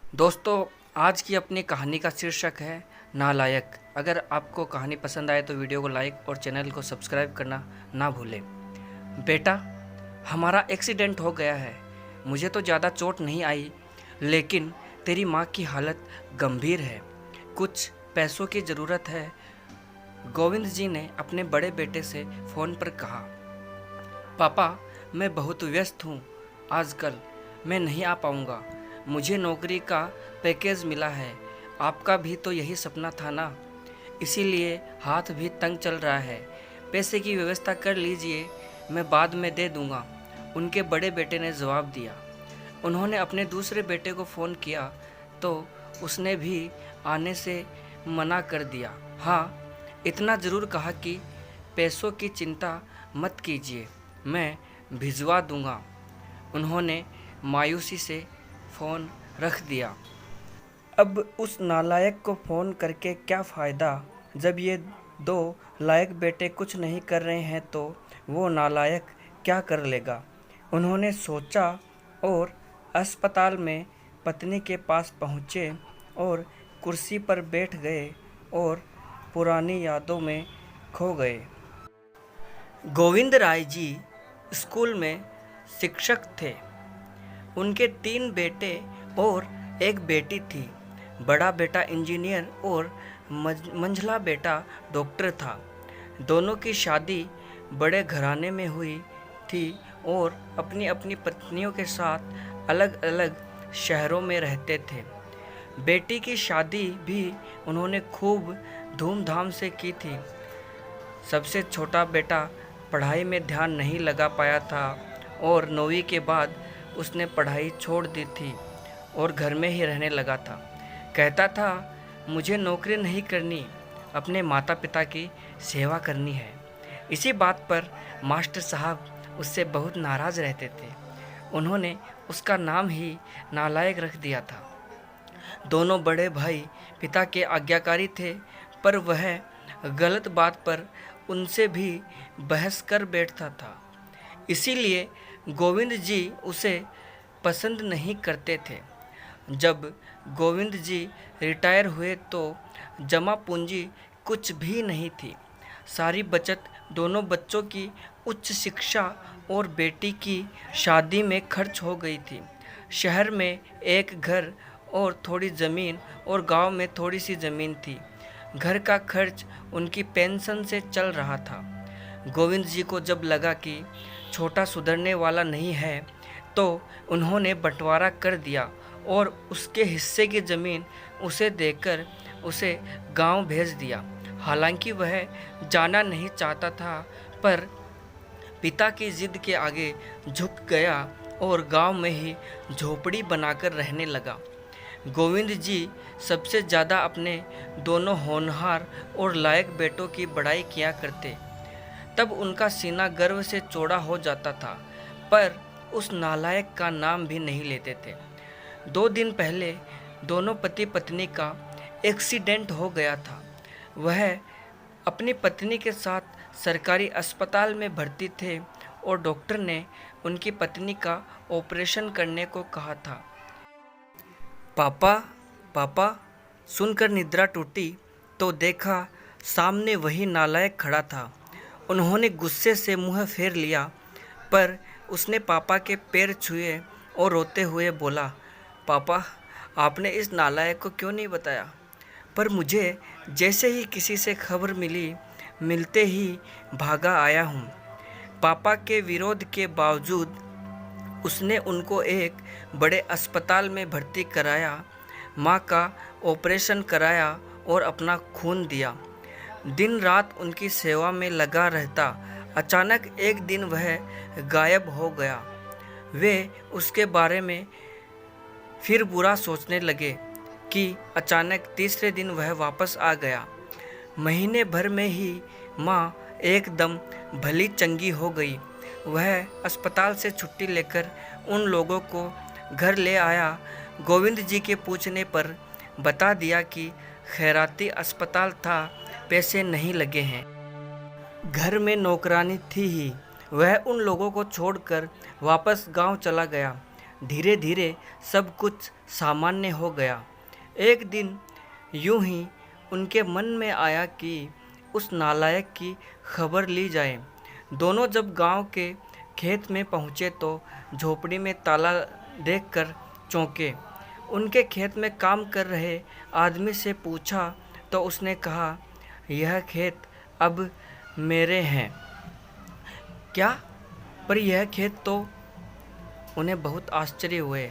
दोस्तों, आज की अपनी कहानी का शीर्षक है नालायक। अगर आपको कहानी पसंद आए तो वीडियो को लाइक और चैनल को सब्सक्राइब करना ना भूलें। बेटा, हमारा एक्सीडेंट हो गया है। मुझे तो ज़्यादा चोट नहीं आई, लेकिन तेरी माँ की हालत गंभीर है। कुछ पैसों की ज़रूरत है। गोविंद जी ने अपने बड़े बेटे से फ़ोन पर कहा। पापा, मैं बहुत व्यस्त हूँ आजकल, मैं नहीं आ पाऊँगा। मुझे नौकरी का पैकेज मिला है। आपका भी तो यही सपना था ना, इसीलिए हाथ भी तंग चल रहा है। पैसे की व्यवस्था कर लीजिए, मैं बाद में दे दूँगा, उनके बड़े बेटे ने जवाब दिया। उन्होंने अपने दूसरे बेटे को फ़ोन किया तो उसने भी आने से मना कर दिया। हाँ, इतना ज़रूर कहा कि पैसों की चिंता मत कीजिए, मैं भिजवा दूँगा। उन्होंने मायूसी से फ़ोन रख दिया। अब उस नालायक को फ़ोन करके क्या फ़ायदा? जब ये दो लायक बेटे कुछ नहीं कर रहे हैं तो वो नालायक क्या कर लेगा? उन्होंने सोचा और अस्पताल में पत्नी के पास पहुँचे और कुर्सी पर बैठ गए और पुरानी यादों में खो गए। गोविंद राय जी स्कूल में शिक्षक थे। उनके 3 बेटे और एक बेटी थी। बड़ा बेटा इंजीनियर और मंझला बेटा डॉक्टर था। दोनों की शादी बड़े घराने में हुई थी और अपनी अपनी पत्नियों के साथ अलग अलग शहरों में रहते थे। बेटी की शादी भी उन्होंने खूब धूमधाम से की थी। सबसे छोटा बेटा पढ़ाई में ध्यान नहीं लगा पाया था और 9वीं के बाद उसने पढ़ाई छोड़ दी थी और घर में ही रहने लगा था। कहता था, मुझे नौकरी नहीं करनी, अपने माता पिता की सेवा करनी है। इसी बात पर मास्टर साहब उससे बहुत नाराज़ रहते थे। उन्होंने उसका नाम ही नालायक रख दिया था। दोनों बड़े भाई पिता के आज्ञाकारी थे, पर वह गलत बात पर उनसे भी बहस कर बैठता था। इसीलिए गोविंद जी उसे पसंद नहीं करते थे। जब गोविंद जी रिटायर हुए तो जमा पूंजी कुछ भी नहीं थी। सारी बचत दोनों बच्चों की उच्च शिक्षा और बेटी की शादी में खर्च हो गई थी। शहर में एक घर और थोड़ी ज़मीन और गांव में थोड़ी सी ज़मीन थी। घर का खर्च उनकी पेंशन से चल रहा था। गोविंद जी को जब लगा कि छोटा सुधरने वाला नहीं है तो उन्होंने बंटवारा कर दिया और उसके हिस्से की ज़मीन उसे देकर उसे गांव भेज दिया। हालांकि वह जाना नहीं चाहता था, पर पिता की जिद के आगे झुक गया और गांव में ही झोपड़ी बनाकर रहने लगा। गोविंद जी सबसे ज़्यादा अपने दोनों होनहार और लायक बेटों की बड़ाई किया करते। तब उनका सीना गर्व से चौड़ा हो जाता था, पर उस नालायक का नाम भी नहीं लेते थे। 2 दिन पहले दोनों पति पत्नी का एक्सीडेंट हो गया था। वह अपनी पत्नी के साथ सरकारी अस्पताल में भर्ती थे और डॉक्टर ने उनकी पत्नी का ऑपरेशन करने को कहा था। पापा, पापा, सुनकर निद्रा टूटी तो देखा सामने वही नालायक खड़ा था। उन्होंने गुस्से से मुंह फेर लिया, पर उसने पापा के पैर छुए और रोते हुए बोला, पापा, आपने इस नालायक को क्यों नहीं बताया? पर मुझे जैसे ही किसी से खबर मिली, मिलते ही भागा आया हूँ। पापा के विरोध के बावजूद उसने उनको एक बड़े अस्पताल में भर्ती कराया, माँ का ऑपरेशन कराया और अपना खून दिया। दिन रात उनकी सेवा में लगा रहता। अचानक एक दिन वह गायब हो गया। वे उसके बारे में फिर बुरा सोचने लगे कि अचानक तीसरे दिन वह वापस आ गया। महीने भर में ही माँ एकदम भली चंगी हो गई। वह अस्पताल से छुट्टी लेकर उन लोगों को घर ले आया। गोविंद जी के पूछने पर बता दिया कि खैराती अस्पताल था, पैसे नहीं लगे हैं। घर में नौकरानी थी ही। वह उन लोगों को छोड़कर वापस गांव चला गया। धीरे धीरे सब कुछ सामान्य हो गया। एक दिन यूं ही उनके मन में आया कि उस नालायक की खबर ली जाए। दोनों जब गांव के खेत में पहुँचे तो झोपड़ी में ताला देखकर चौंके। उनके खेत में काम कर रहे आदमी से पूछा तो उसने कहा, यह खेत अब मेरे हैं। क्या? पर यह खेत तो? उन्हें बहुत आश्चर्य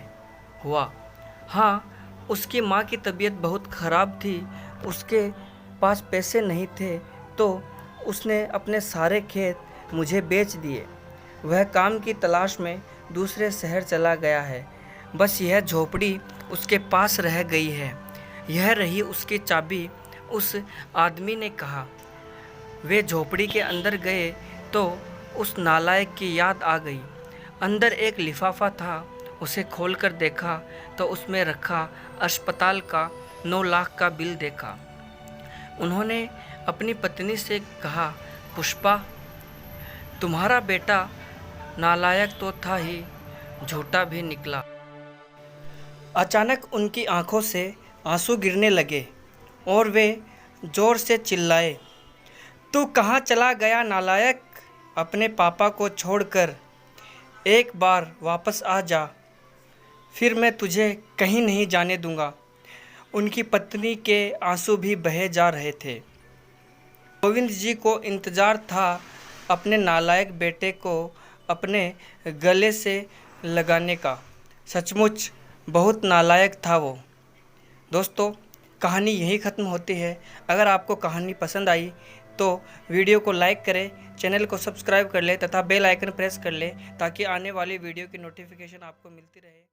हुआ। हाँ, उसकी माँ की तबीयत बहुत ख़राब थी, उसके पास पैसे नहीं थे तो उसने अपने सारे खेत मुझे बेच दिए। वह काम की तलाश में दूसरे शहर चला गया है। बस यह झोपड़ी उसके पास रह गई है। यह रही उसकी चाबी, उस आदमी ने कहा। वे झोपड़ी के अंदर गए तो उस नालायक की याद आ गई। अंदर एक लिफाफा था। उसे खोलकर देखा तो उसमें रखा अस्पताल का 9 लाख का बिल देखा। उन्होंने अपनी पत्नी से कहा, पुष्पा, तुम्हारा बेटा नालायक तो था ही, झूठा भी निकला। अचानक उनकी आंखों से आंसू गिरने लगे और वे जोर से चिल्लाए, तू कहाँ चला गया नालायक? अपने पापा को छोड़कर एक बार वापस आ जा, फिर मैं तुझे कहीं नहीं जाने दूंगा। उनकी पत्नी के आंसू भी बहे जा रहे थे। गोविंद जी को इंतज़ार था अपने नालायक बेटे को अपने गले से लगाने का। सचमुच बहुत नालायक था वो। दोस्तों, कहानी यही ख़त्म होती है। अगर आपको कहानी पसंद आई तो वीडियो को लाइक करें, चैनल को सब्सक्राइब कर लें तथा बेल आइकन प्रेस कर लें ताकि आने वाली वीडियो की नोटिफिकेशन आपको मिलती रहे।